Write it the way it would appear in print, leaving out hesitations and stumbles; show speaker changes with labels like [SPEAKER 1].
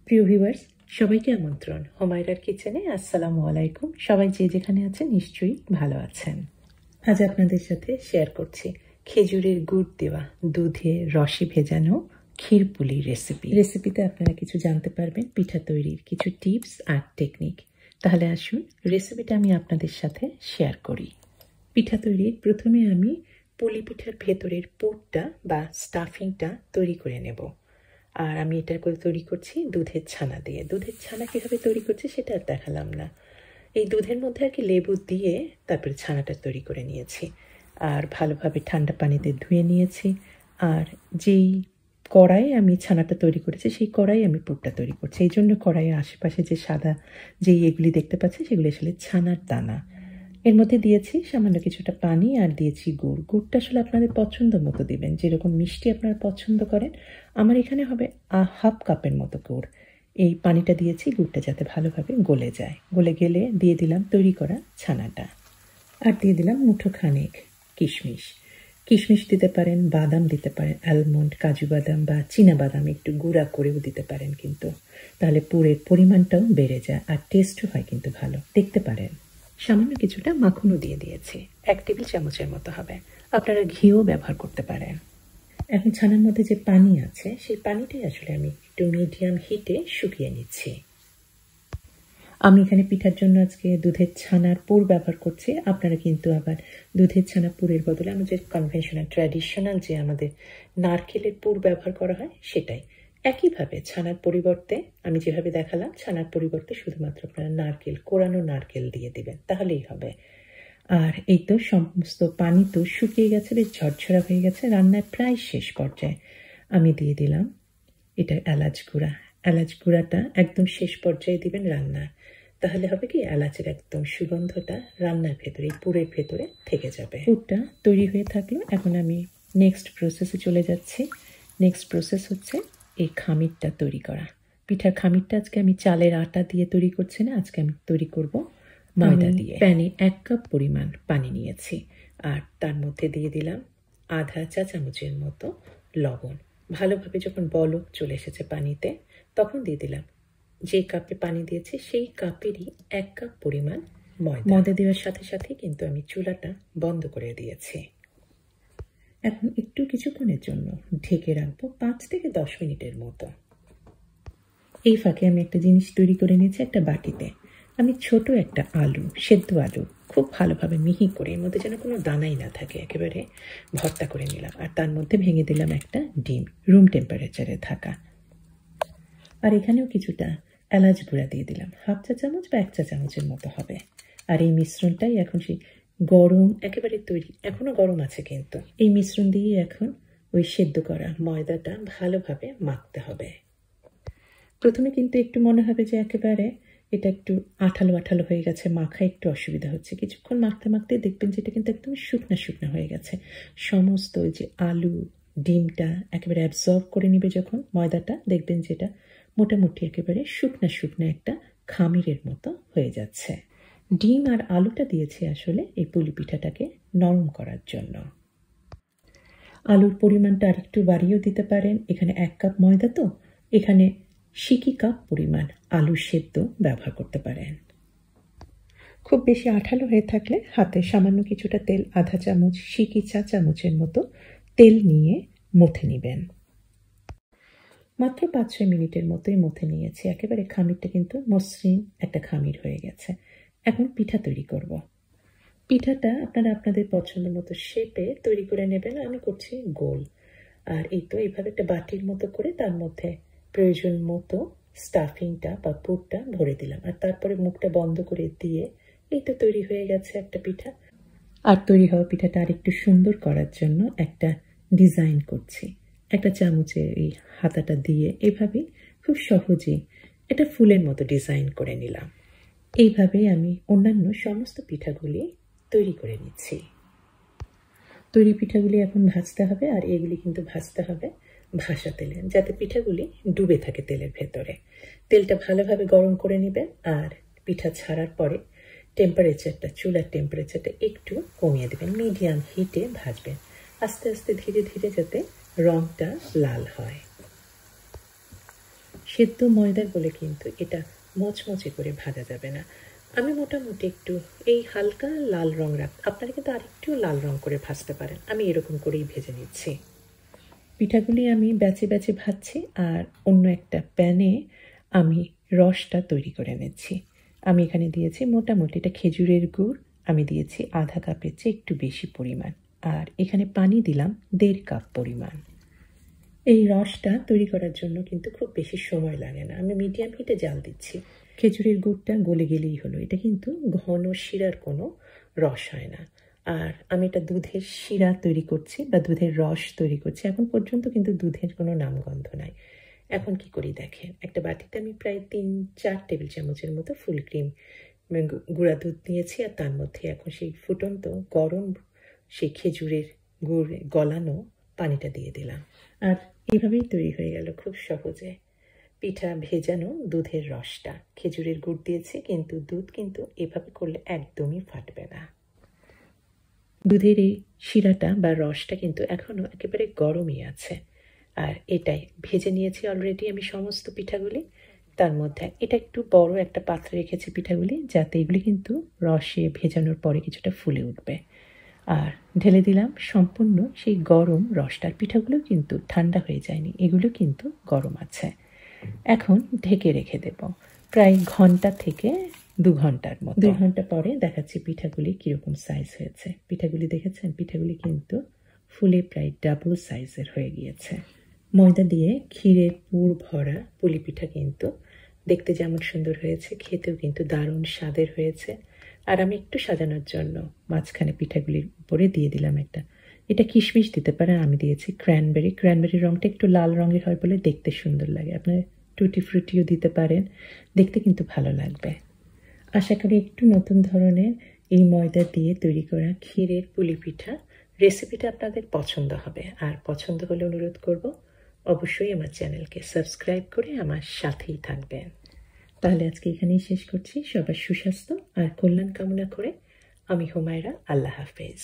[SPEAKER 1] প্রিয় ভিউয়ার্স, সবাইকে আমন্ত্রণ হোমাইরার কিচেনে। আসসালামু আলাইকুম। সবাই যে যেখানে আছেন নিশ্চয়ই ভালো আছেন। আজ আপনাদের সাথে শেয়ার করছি খেজুরের গুড় দেওয়া দুধে রসে ভেজানো ক্ষীর পুলির রেসিপিতে আপনারা কিছু জানতে পারবেন, পিঠা তৈরির কিছু টিপস আর টেকনিক। তাহলে আসুন রেসিপিটা আমি আপনাদের সাথে শেয়ার করি। পিঠা তৈরির প্রথমে আমি পুলি পিঠার ভেতরের পুরটা বা স্টাফিংটা তৈরি করে নেব। আর আমি এটা করে তৈরি করছি দুধের ছানা দিয়ে। দুধের ছানা কীভাবে তৈরি করছি সেটা আর দেখালাম না। এই দুধের মধ্যে আর কি লেবু দিয়ে তারপরে ছানাটা তৈরি করে নিয়েছি। আর ভালোভাবে ঠান্ডা পানিতে ধুয়ে নিয়েছি। আর যেই কড়াই আমি ছানাটা তৈরি করেছি সেই কড়াই আমি পুরটা তৈরি করছি। এই জন্য কড়াইয়ের আশেপাশে যে সাদা যেই এগুলি দেখতে পাচ্ছি সেগুলি আসলে ছানার দানা। এর মধ্যে দিয়েছি সামান্য কিছুটা পানি আর দিয়েছি গুড়। গুড়টা আসলে আপনাদের পছন্দ মতো দিবেন, যেরকম মিষ্টি আপনারা পছন্দ করেন। আমার এখানে হবে হাফ কাপের মতো গুড়। এই পানিটা দিয়েছি গুড়টা যাতে ভালোভাবে গলে যায়। গলে গেলে দিয়ে দিলাম তৈরি করা ছানাটা, আর দিয়ে দিলাম মুঠো খানেক কিশমিশ। কিশমিশ দিতে পারেন, বাদাম দিতে পারেন, আলমন্ড, কাজু বাদাম বা চীনা বাদাম একটু গুঁড়া করেও দিতে পারেন, কিন্তু তাহলে পুরের পরিমাণটাও বেড়ে যায় আর টেস্টও হয় কিন্তু ভালো। দেখতে পারেন সামান্য কিছুটা মাখনও দিয়ে দিয়েছি, 1 টেবিল চামচের মতো হবে। আপনারা ঘিও ব্যবহার করতে পারেন। এখন ছানার মধ্যে যে পানি আছে সেই পানিটাই আসলে আমি একটু মিডিয়াম হিটে শুকিয়ে নিচ্ছি। আমি এখানে পিঠার জন্য আজকে দুধের ছানার পুর ব্যবহার করছি। আপনারা কিন্তু আবার দুধের ছানা পুরের বদলে আমাদের কনভেনশনাল ট্র্যাডিশনাল যে আমাদের নারকেলের পুর ব্যবহার করা হয় সেটাই। একইভাবে ছানার পরিবর্তে আমি যেভাবে দেখালাম, ছানার পরিবর্তে শুধুমাত্র আপনারা নারকেল, কোরানো নারকেল দিয়ে দেবেন, তাহলেই হবে। আর এই তো সমস্ত পানি তো শুকিয়ে গেছে, বেশ ঝরঝরা হয়ে গেছে। রান্নায় প্রায় শেষ পর্যায়ে আমি দিয়ে দিলাম এটা এলাচ গুঁড়া। এলাচ গুঁড়াটা একদম শেষ পর্যায়ে দিবেন রান্নার, তাহলে হবে কি এলাচের একদম সুগন্ধটা রান্নার ভেতরে, পুরের ভেতরে থেকে যাবে। পুরটা তৈরি হয়ে থাকলো। এখন আমি নেক্সট প্রসেসে চলে যাচ্ছি। নেক্সট প্রসেস হচ্ছে এই খামিরটা তৈরি করা। পিঠার খামিরটা আজকে আমি চালের আটা দিয়ে তৈরি করছি না, আজকে আমি তৈরি করব ময়দা দিয়ে। প্যানে 1 কাপ পরিমাণ পানি নিয়েছি আর তার মধ্যে দিয়ে দিলাম আধা চা চামচের মতো লবণ। ভালোভাবে যখন বলক চলে এসেছে পানিতে তখন দিয়ে দিলাম যে কাপে পানি দিয়েছি সেই কাপেরই 1 কাপ পরিমাণ ময়দা। ময়দা দেওয়ার সাথে সাথে কিন্তু আমি চুলাটা বন্ধ করে দিয়েছি। এখন একটু কিছুক্ষণের জন্য ঢেকে রাখবো 5 থেকে 10 মিনিটের মতো। এই ফাঁকে আমি একটা জিনিস তৈরি করে নিয়েছি একটা বাটিতে। আমি ছোট একটা আলু, সেদ্ধ আলু খুব ভালোভাবে মিহি করে, এর মধ্যে যেন কোনো দানাই না থাকে, একেবারে ভর্তা করে নিলাম। আর তার মধ্যে ভেঙে দিলাম একটা ডিম, রুম টেম্পারেচারে থাকা। আর এখানেও কিছুটা এলাচ গুঁড়া দিয়ে দিলাম, হাফ চা চামচ বা 1 চা চামচের মতো হবে। আর এই মিশ্রণটাই এখন সেই গরম, একেবারে তৈরি, এখনো গরম আছে কিন্তু, এই মিশ্রণ দিয়ে এখন ওই সেদ্ধ করা ময়দাটা ভালোভাবে মাখতে হবে। প্রথমে কিন্তু একটু মনে হবে যে একেবারে এটা একটু আঠালো আঠালো হয়ে গেছে, মাখা একটু অসুবিধা হচ্ছে। কিছুক্ষণ মাখতে মাখতে দেখবেন যে এটা কিন্তু একদম শুকনা শুকনা হয়ে গেছে। সমস্ত ওই যে আলু, ডিমটা একেবারে অ্যাবজর্ব করে নিবে যখন ময়দাটা, দেখবেন যে এটা মোটামুটি একেবারে শুকনা শুকনা একটা খামিরের মতো হয়ে যাচ্ছে। ডিম আর আলুটা দিয়েছি আসলে এই পুলি পিঠাটাকে নরম করার জন্য। আলুর পরিমাণটা আরেকটু বাড়িয়েও দিতে পারেন। এখানে 1 কাপ ময়দা, তো এখানে সিকি কাপ পরিমাণ আলু সেদ্ধ ব্যবহার করতে পারেন। খুব বেশি আঠালো হয়ে থাকলে হাতে সামান্য কিছুটা তেল, আধা চামচ, সিকি চা চামচের মতো তেল নিয়ে মথে নেবেন। মাত্র 5-6 মিনিটের মতোই মথে নিয়েছি। একেবারে খামিরটা কিন্তু মসৃণ একটা খামির হয়ে গেছে। এখন পিঠা তৈরি করব। পিঠাটা আপনারা আপনাদের পছন্দ মতো শেপে তৈরি করে নেবেন। আমি করছি গোল। আর এই তো এইভাবে একটা বাটির মতো করে তার মধ্যে প্রয়োজন মতো স্টাফিংটা বা পুরটা ভরে দিলাম। আর তারপরে মুখটা বন্ধ করে দিয়ে এই তো তৈরি হয়ে গেছে একটা পিঠা। আর তৈরি হওয়া পিঠাটা আর একটু সুন্দর করার জন্য একটা ডিজাইন করছি। একটা চামচে এই হাতাটা দিয়ে এভাবেই খুব সহজেই একটা ফুলের মতো ডিজাইন করে নিলাম। এইভাবেই আমি অন্যান্য সমস্ত পিঠাগুলি তৈরি করে নিচ্ছি। তৈরি পিঠাগুলি এখন ভাজতে হবে, আর এগুলি কিন্তু ভাজতে হবে ভাসা তেলে, যাতে পিঠাগুলি ডুবে থাকে তেলের ভেতরে। তেলটা ভালোভাবে গরম করে নেবেন। আর পিঠা ছাড়ার পরে টেম্পারেচারটা, চুলার টেম্পারেচারটা একটু কমিয়ে দেবেন, মিডিয়াম হিটে ভাজবেন। আস্তে আস্তে ধীরে ধীরে যাতে রংটা লাল হয়। সেদ্ধ ময়দার বলে কিন্তু এটা মচমচে করে ভাজা যাবে না। আমি মোটামুটি একটু এই হালকা লাল রং আপনারা কিন্তু আরেকটু লাল রং করে ভাজতে পারেন। আমি এরকম করেই ভেজে নিচ্ছি। পিঠাগুলি আমি ব্যাচে ব্যাচে ভাজছি আর অন্য একটা প্যানে আমি রসটা তৈরি করে নিচ্ছি। আমি এখানে দিয়েছি মোটামুটি এটা খেজুরের গুড়, আমি দিয়েছি আধা কাপের চেয়ে একটু বেশি পরিমাণ, আর এখানে পানি দিলাম 1.5 কাপ পরিমাণ। এই রসটা তৈরি করার জন্য কিন্তু খুব বেশি সময় লাগে না, আমি মিডিয়াম হিটে জাল দিচ্ছি। খেজুরের গুড়টা গলে গেলেই হলো, এটা কিন্তু ঘন শিরার কোনো রস হয় না। আর আমি এটা দুধের শিরা তৈরি করছি বা দুধের রস তৈরি করছি, এখন পর্যন্ত কিন্তু দুধের কোনো নামগন্ধ নাই। এখন কি করি দেখেন, একটা বাটিতে আমি প্রায় 3-4 টেবিল চামচের মতো ফুল ক্রিম গুঁড়া দুধ নিয়েছি, আর তার মধ্যে এখন সেই ফুটন্ত গরম সেই খেজুরের গুড় গলানো পানিটা দিয়ে দিলাম। আর এভাবেই তৈরি হয়ে গেল খুব সহজে পিঠা ভেজানো দুধের রসটা। খেজুরের গুড় দিয়েছি, কিন্তু দুধ কিন্তু এভাবে করলে একদমই ফাটবে না। দুধের এই শিরাটা বা রসটা কিন্তু এখনও একেবারে গরমই আছে। আর এটাই ভেজে নিয়েছি অলরেডি আমি সমস্ত পিঠাগুলি। তার মধ্যে এটা একটু বড় একটা পাত্রে রেখেছি পিঠাগুলি, যাতে এগুলি কিন্তু রসে ভেজানোর পরে কিছুটা ফুলে উঠবে। আর ঢেলে দিলাম সম্পূর্ণ সেই গরম রসটার। পিঠাগুলো কিন্তু ঠান্ডা হয়ে যায়নি, এগুলো কিন্তু গরম আছে। এখন ঢেকে রেখে দেব প্রায় ঘন্টা থেকে 2 ঘন্টার মতো। 2 ঘন্টা পরে দেখাচ্ছি পিঠাগুলি কীরকম সাইজ হয়েছে। পিঠাগুলি দেখেছেন, পিঠাগুলি কিন্তু ফুলে প্রায় ডাবল সাইজের হয়ে গিয়েছে। ময়দা দিয়ে ক্ষীরের পুর ভরা পুলি পিঠা কিন্তু দেখতে যেমন সুন্দর হয়েছে, খেতেও কিন্তু দারুণ স্বাদের হয়েছে। আর আমি একটু সাজানোর জন্য মাঝখানে পিঠাগুলির উপরে দিয়ে দিলাম এটা কিশমিশ দিতে পারেন, আমি দিয়েছি ক্র্যানবেরি। ক্র্যানবেরির রঙটা একটু লাল রঙের হয় বলে দেখতে সুন্দর লাগে। আপনারা টুটি ফ্রুটিও দিতে পারেন, দেখতে কিন্তু ভালো লাগবে। আশা করি একটু নতুন ধরনের এই ময়দা দিয়ে তৈরি করা ক্ষীরের পুলি পিঠা রেসিপিটা আপনাদের পছন্দ হবে। আর পছন্দ হলে অনুরোধ করব অবশ্যই আমার চ্যানেলকে সাবস্ক্রাইব করে আমার সাথেই থাকবেন। তাহলে আজকে এখানেই শেষ করছি। সবার সুস্বাস্থ্য আর কল্যাণ কামনা করে আমি হোমায়রা। আল্লাহ হাফেজ।